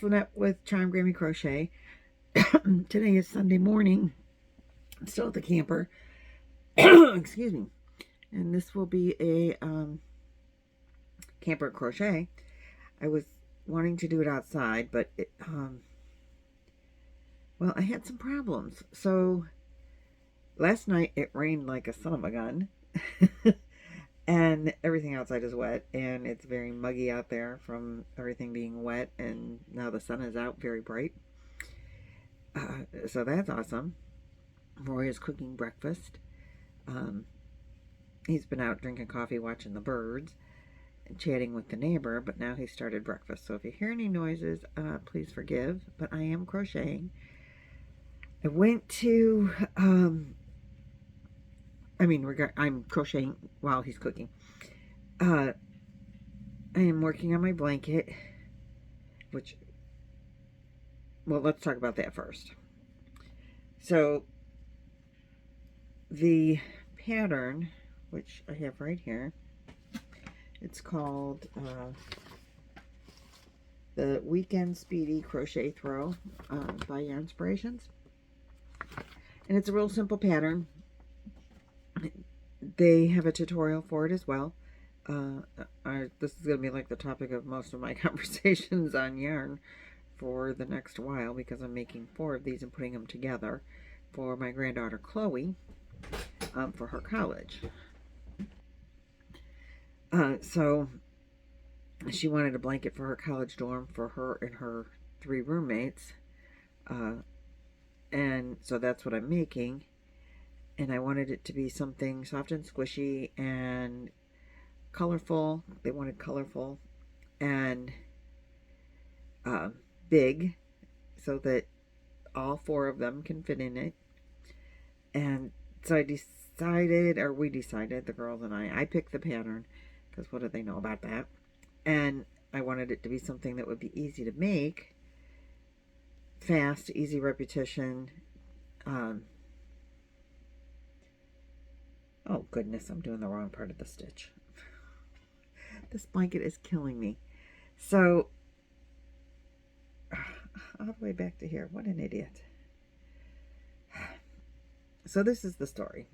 Lynette with Charmed Grammy Crochet. Today is Sunday morning. I'm still at the camper. Excuse me. And this will be a camper crochet. I was wanting to do it outside, but well, I had some problems. So last night it rained like a son of a gun. And everything outside is wet, and it's very muggy out there from everything being wet, and now the sun is out very bright. So that's awesome. Roy is cooking breakfast. He's been out drinking coffee, watching the birds, and chatting with the neighbor, but now he started breakfast. So if you hear any noises, please forgive, but I am crocheting. I went to... I'm crocheting while he's cooking. I am working on my blanket, which, well, let's talk about that first. So, the pattern, which I have right here, it's called the Weekend Speedy Crochet Throw by Yarnspirations. And it's a real simple pattern. They have a tutorial for it as well. This is going to be like the topic of most of my conversations on yarn for the next while, because I'm making 4 of these and putting them together for my granddaughter Chloe for her college. So she wanted a blanket for her college dorm for her and her 3 roommates. And so that's what I'm making. And I wanted it to be something soft and squishy and colorful. They wanted colorful and big, so that all 4 of them can fit in it. And so we decided, the girls and I picked the pattern, because what do they know about that? And I wanted it to be something that would be easy to make, fast, easy repetition. Oh goodness, I'm doing the wrong part of the stitch. This blanket is killing me. So, all the way back to here. What an idiot. So this is the story.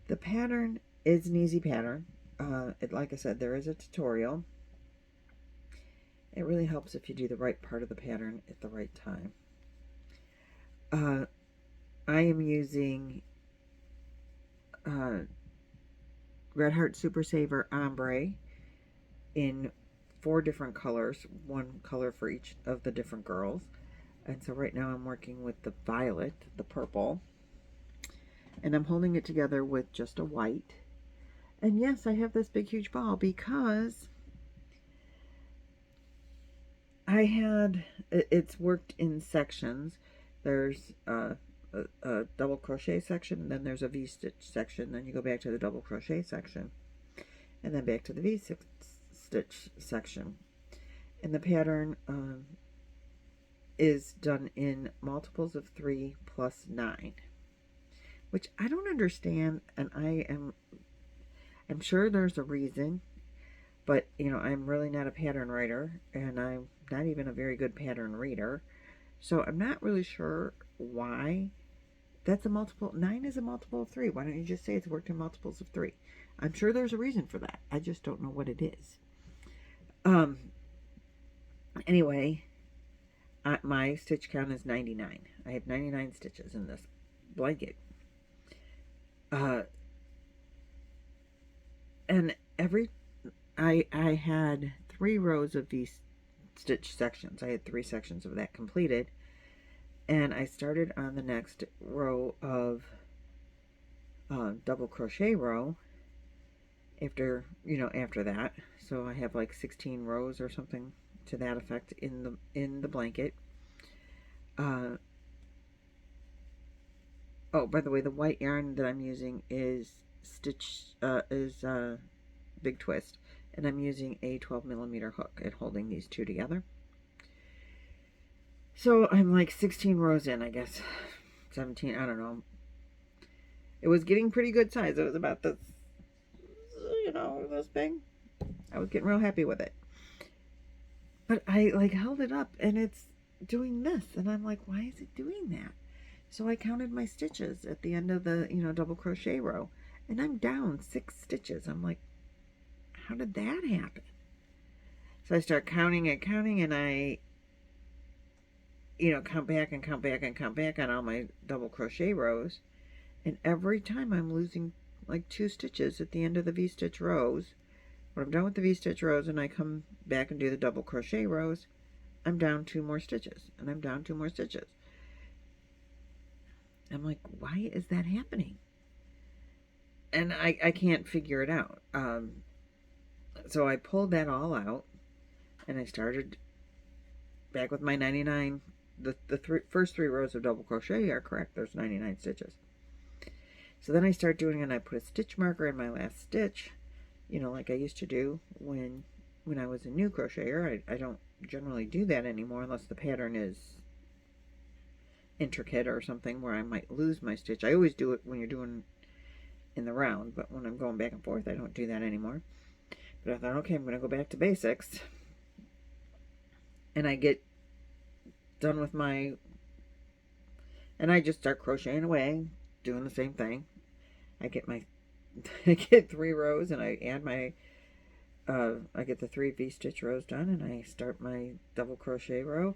The pattern is an easy pattern. Like I said, there is a tutorial. It really helps if you do the right part of the pattern at the right time. I am using Red Heart Super Saver Ombre in 4 different colors, 1 color for each of the different girls. And so right now I'm working with the violet, the purple, and I'm holding it together with just a white. And yes, I have this big huge ball because it's worked in sections. There's a double crochet section, then there's a V-stitch section, then you go back to the double crochet section, and then back to the V-stitch section. And the pattern is done in multiples of 3 plus 9, which I don't understand, and I'm sure there's a reason, but you know, I'm really not a pattern writer, and I'm not even a very good pattern reader, so I'm not really sure why that's a multiple. 9 is a multiple of 3. Why don't you just say it's worked in multiples of 3? I'm sure there's a reason for that. I just don't know what it is. Anyway, my stitch count is 99. I have 99 stitches in this blanket. And I had 3 rows of these stitch sections. I had 3 sections of that completed. And I started on the next row of double crochet row after that. So I have like 16 rows or something to that effect in the blanket. Oh, by the way, the white yarn that I'm using is Big Twist, and I'm using a 12mm hook and holding these 2 together. So I'm like 16 rows in, I guess. 17, I don't know. It was getting pretty good size. It was about this, this big. I was getting real happy with it. But I like held it up and it's doing this, and I'm like, why is it doing that? So I counted my stitches at the end of the, double crochet row, and I'm down 6 stitches. I'm like, how did that happen? So I start counting and counting, and I, count back and count back and count back on all my double crochet rows. And every time I'm losing like 2 stitches at the end of the V-stitch rows. When I'm done with the V-stitch rows and I come back and do the double crochet rows, I'm down 2 more stitches, and I'm down 2 more stitches. I'm like, why is that happening? And I can't figure it out. So I pulled that all out, and I started back with my 99. The first 3 rows of double crochet are correct. There's 99 stitches. So then I start doing it, and I put a stitch marker in my last stitch, like I used to do when I was a new crocheter. I don't generally do that anymore unless the pattern is intricate or something where I might lose my stitch. I always do it when you're doing in the round, but when I'm going back and forth, I don't do that anymore. But I thought, okay, I'm going to go back to basics. And I get done with my, and I just start crocheting away, doing the same thing. I get 3 rows, and I add my, I get the 3 V-stitch rows done, and I start my double crochet row,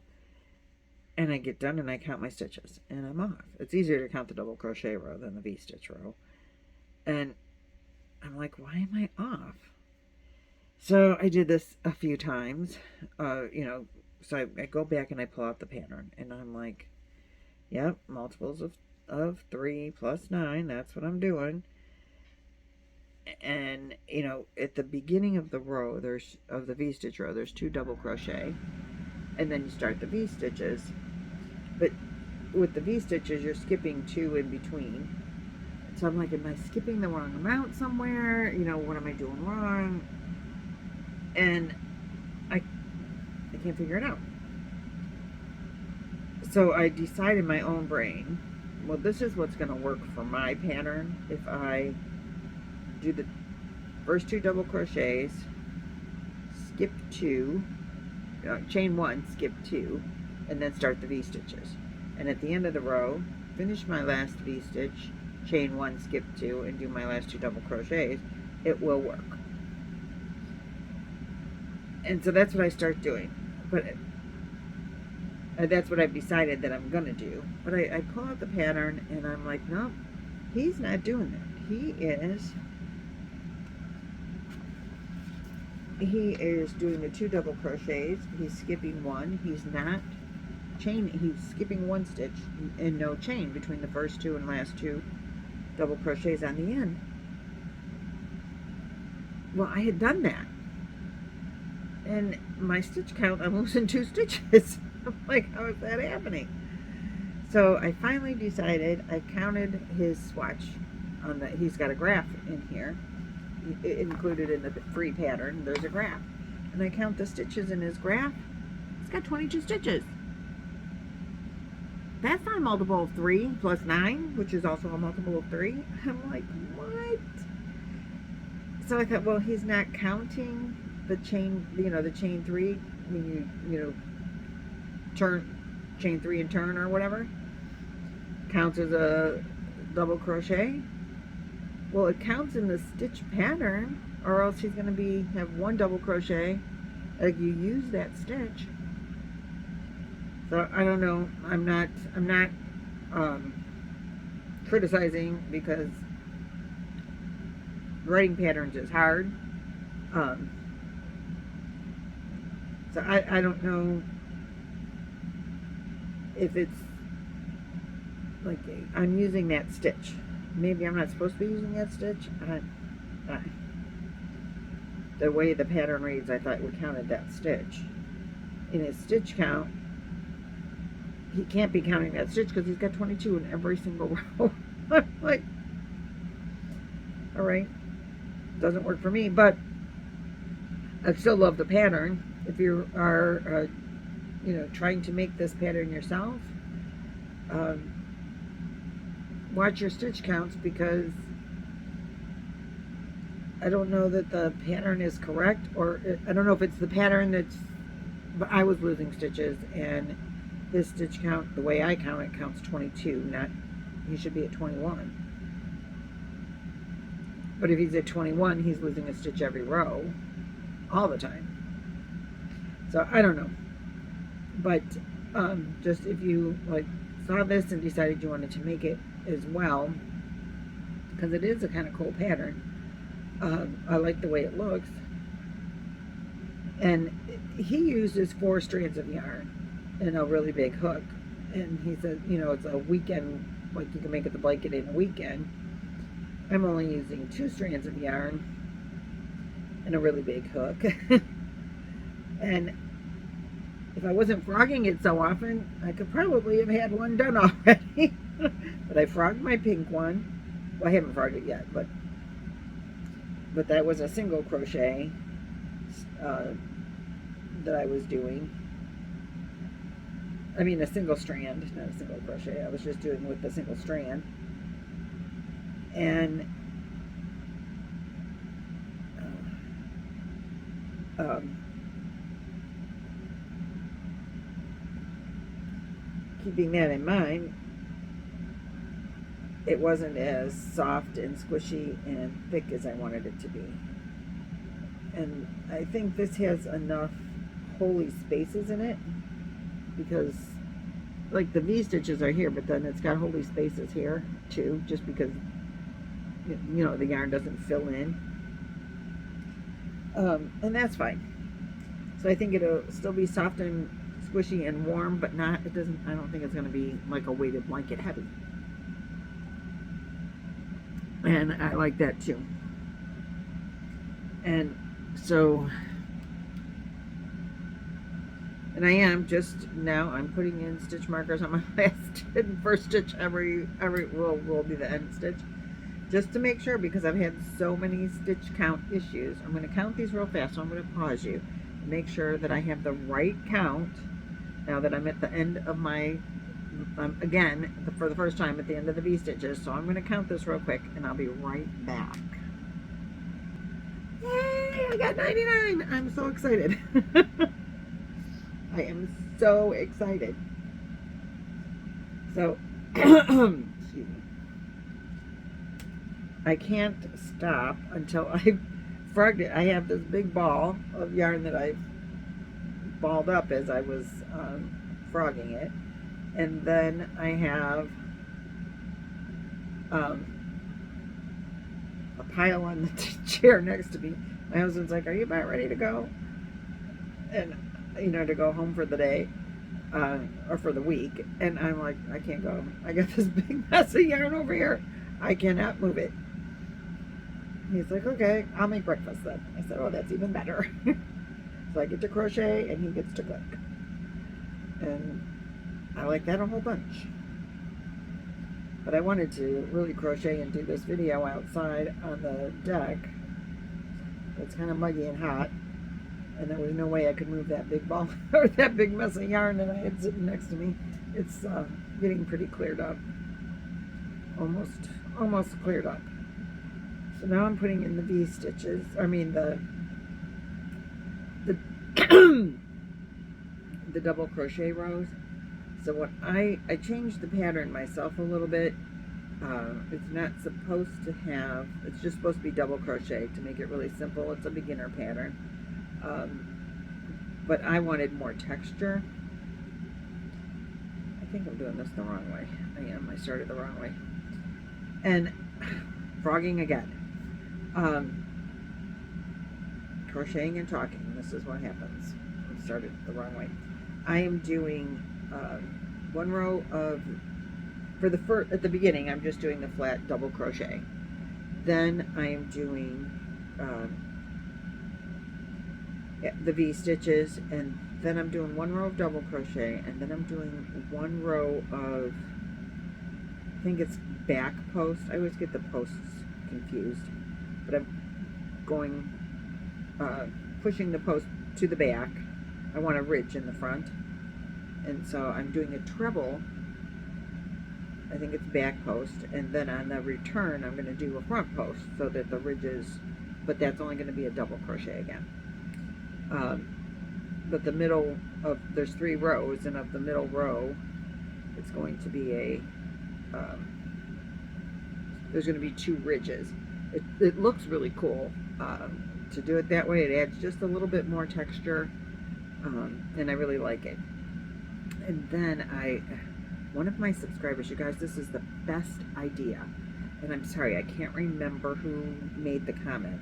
and I get done, and I count my stitches, and I'm off. It's easier to count the double crochet row than the V-stitch row. And I'm like, why am I off? So I did this a few times, so I go back and I pull out the pattern, and I'm like, yep, multiples of 3 plus 9, that's what I'm doing. And, at the beginning of the row, of the V-stitch row, there's 2 double crochet, and then you start the V-stitches. But with the V-stitches, you're skipping 2 in between. So I'm like, am I skipping the wrong amount somewhere? What am I doing wrong? And I can't figure it out. So I decided in my own brain, well, this is what's going to work for my pattern. If I do the first 2 double crochets, skip 2, chain 1, skip 2, and then start the V-stitches. And at the end of the row, finish my last V-stitch, chain 1, skip 2, and do my last 2 double crochets. It will work. And so that's what I start doing. But that's what I've decided that I'm going to do. But I pull out the pattern, and I'm like, no, he's not doing that. He is doing the 2 double crochets. He's skipping 1. He's not he's skipping 1 stitch and no chain between the first 2 and last 2 double crochets on the end. Well, I had done that, and my stitch count, I'm losing 2 stitches. I'm like, how is that happening? So I finally decided, I counted his swatch on the, he's got a graph in here, included in the free pattern. There's a graph, and I count the stitches in his graph. It's got 22 stitches. That's not a multiple of 3 plus 9, which is also a multiple of 3. I'm like, what? So I thought, well, he's not counting the chain, the chain 3 when you turn, chain 3 and turn or whatever, counts as a double crochet. Well, it counts in the stitch pattern, or else he's going to have 1 double crochet, like you use that stitch. So I don't know. I'm not criticizing, because writing patterns is hard. So I don't know if it's like I'm using that stitch. Maybe I'm not supposed to be using that stitch. The way the pattern reads, I thought we counted that stitch. In his stitch count, he can't be counting that stitch because he's got 22 in every single row. I'm like, all right, doesn't work for me, but I still love the pattern. If you are, trying to make this pattern yourself, watch your stitch counts, because I don't know that the pattern is correct, or I don't know if it's the pattern that's but I was losing stitches, and his stitch count, the way I count it, counts 22. Not, he should be at 21. But if he's at 21, he's losing a stitch every row, all the time. So I don't know. But just if you like saw this and decided you wanted to make it as well, because it is a kind of cool pattern. I like the way it looks. And he uses 4 strands of yarn and a really big hook. And he said, you know, it's a weekend, like you can make it the blanket in a weekend. I'm only using 2 strands of yarn and a really big hook. And if I wasn't frogging it so often, I could probably have had one done already. But I frogged my pink one. Well, I haven't frogged it yet, but that was a single crochet that I was doing. I mean a single strand, not a single crochet. I was just doing with the single strand. And keeping that in mind, it wasn't as soft and squishy and thick as I wanted it to be. And I think this has enough holy spaces in it, because like the V stitches are here, but then it's got holy spaces here too, just because, you know, the yarn doesn't fill in. And that's fine. So I think it'll still be soft and squishy and warm, but not, it doesn't, I don't think it's going to be like a weighted blanket heavy. And I like that too. And so, and I am just now, I'm putting in stitch markers on my last and first stitch every will be the end stitch, just to make sure, because I've had so many stitch count issues. I'm going to count these real fast, so I'm going to pause you and make sure that I have the right count now that I'm at the end of my, again, for the first time at the end of the V stitches. So I'm going to count this real quick and I'll be right back. Yay, I got 99. I'm so excited. I am so excited. So, excuse me. I can't stop until I frogged it. I have this big ball of yarn that I've balled up as I was frogging it. And then I have a pile on the chair next to me. My husband's like, are you about ready to go? And, you know, to go home for the day, or for the week. And I'm like, I can't go. I got this big mess of yarn over here. I cannot move it. He's like, okay, I'll make breakfast then. I said, oh, that's even better. So I get to crochet and he gets to cook. And I like that a whole bunch. But I wanted to really crochet and do this video outside on the deck. It's kind of muggy and hot. And there was no way I could move that big ball or that big mess of yarn that I had sitting next to me. It's getting pretty cleared up. Almost cleared up. So now I'm putting in the V stitches. I mean the the double crochet rows. So what I changed the pattern myself a little bit. It's not supposed to have, it's just supposed to be double crochet to make it really simple. It's a beginner pattern. But I wanted more texture. I think I'm doing this the wrong way. I started the wrong way. And frogging again. Crocheting and talking. This is what happens. I started the wrong way. I am doing one row of, for the first, at the beginning, I'm just doing the flat double crochet. Then I am doing the V stitches, and then I'm doing one row of double crochet, and then I'm doing one row of, I think it's back post. I always get the posts confused, but I'm going, pushing the post to the back. I want a ridge in the front, and so I'm doing a treble. I think it's back post, and then on the return I'm going to do a front post so that the ridges, but that's only going to be a double crochet again. but the middle of, there's 3 rows, and of the middle row, it's going to be a, there's going to be 2 ridges. It looks really cool to do it that way. It adds just a little bit more texture, and I really like it. And then one of my subscribers, you guys, this is the best idea, and I'm sorry, I can't remember who made the comment,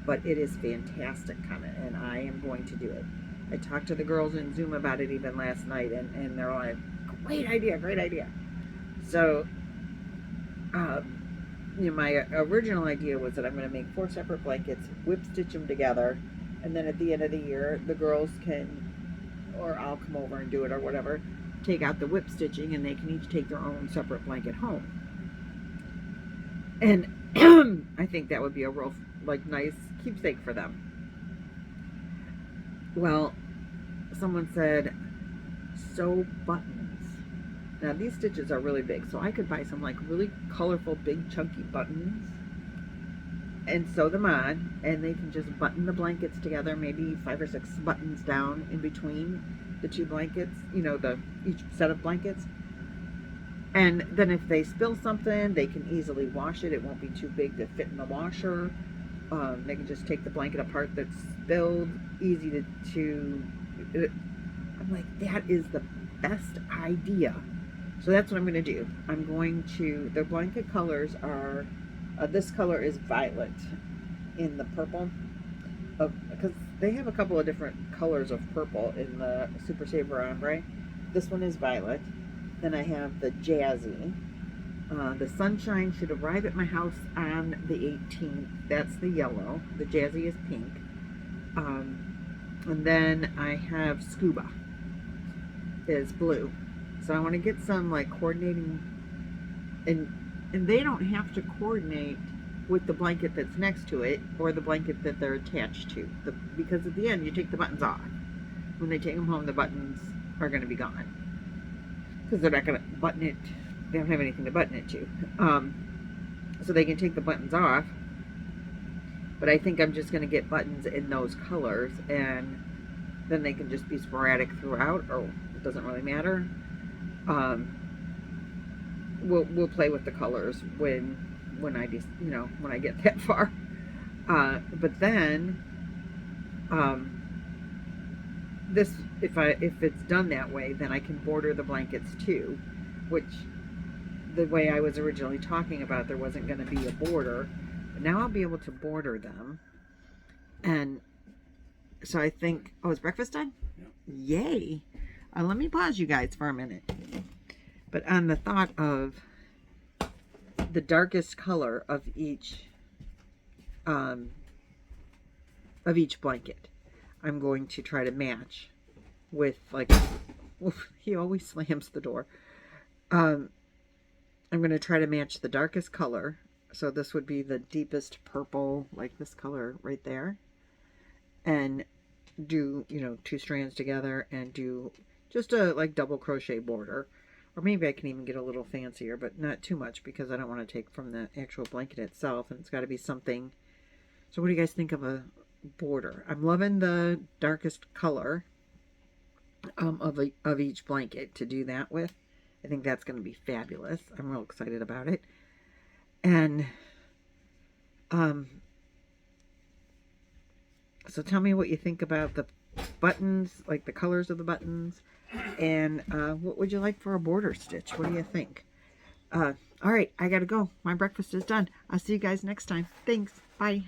but it is fantastic comment, and I am going to do it. I talked to the girls in Zoom about it even last night, and they're all like, great idea, great idea. So, you know, my original idea was that I'm going to make 4 separate blankets, whip stitch them together, and then at the end of the year, the girls can, or I'll come over and do it or whatever, take out the whip stitching, and they can each take their own separate blanket home. And I think that would be a real, like, nice keepsake for them. Well, someone said, sew buttons. Now these stitches are really big, so I could buy some like really colorful, big, chunky buttons and sew them on, and they can just button the blankets together, maybe 5 or 6 buttons down in between the 2 blankets, you know, each set of blankets. And then if they spill something, they can easily wash it. It won't be too big to fit in the washer. They can just take the blanket apart that's spilled, easy to I'm like, that is the best idea. So that's what I'm going to do. I'm going to, the blanket colors are, this color is violet in the purple, because they have a couple of different colors of purple in the Super Saver Ombre. This one is violet. Then I have the Jazzy. The Sunshine should arrive at my house on the 18th. That's the yellow. The Jazzy is pink. And then I have Scuba is blue. So I want to get some like coordinating, and they don't have to coordinate with the blanket that's next to it or the blanket that they're attached to. Because at the end you take the buttons off. When they take them home, the buttons are going to be gone. Because they're not going to button it. They don't have anything to button it to. So they can take the buttons off. But I think I'm just going to get buttons in those colors, and then they can just be sporadic throughout, or it doesn't really matter. We'll play with the colors when I just, you know, when I get that far. But then this, if it's done that way, then I can border the blankets too, which the way I was originally talking about, there wasn't going to be a border. But now I'll be able to border them. And so I think, oh, is breakfast done? Yeah. Yay. Let me pause you guys for a minute. But on the thought of the darkest color of each blanket, I'm going to try to match with, like, oof, he always slams the door. I'm going to try to match the darkest color. So this would be the deepest purple, like this color right there. And do, you know, 2 strands together and do just a like double crochet border. Or maybe I can even get a little fancier, but not too much, because I don't want to take from the actual blanket itself, and it's got to be something. So what do you guys think of a border? I'm loving the darkest color of each blanket to do that with. I think that's going to be fabulous. I'm real excited about it. And so tell me what you think about the buttons, like the colors of the buttons, and what would you like for a border stitch? What do you think? All right, I gotta go. My breakfast is done. I'll see you guys next time. Thanks. Bye.